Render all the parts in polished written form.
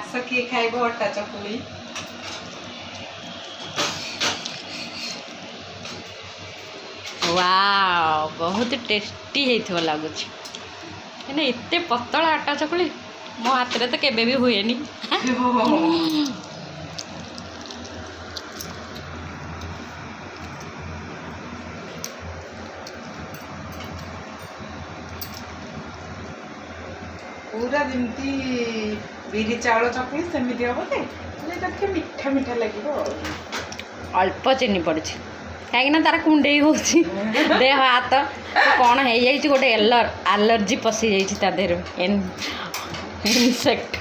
आस किए खाइब अटा चकुली वाओ बहुत टेस्टी होइथो लागुच एने एते पतला आटा चकुली मो हाथ रे तो केबे भी हुएनी पूरा जमती बिरी चाउल चकुली सेमिति हम जे मीठा मीठा लगे अल्प चीनी पड़ी कहीं तार कुंडे हो देह हाथ कौन हो गोटे एलर्जी पशि जा देह इनसेक्ट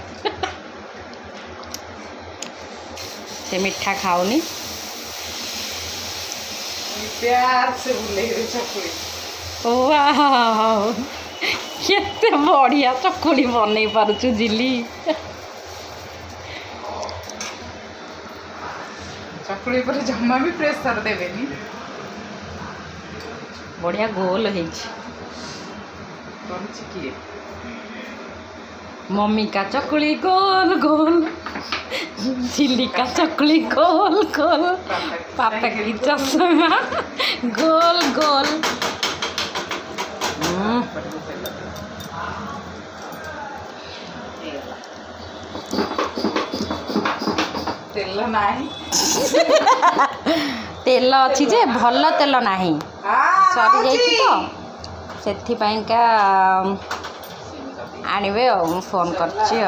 से मीठा खाऊनी प्यार से बुले चकुली केते बढ़िया चकुली बन पारुचु जिली चकुली पर जमा भी प्रेशर देवेनी बढ़िया गोल है मम्मी का चकुली गोल गोल चिल्ली का चकुली गोल गोल पापा की चश्मा गोल गोल तेल नाही तेल अच्छी जे भल तेल नाही सरी जाइछि तो सेथिपाइका आनिबे फोन करछि।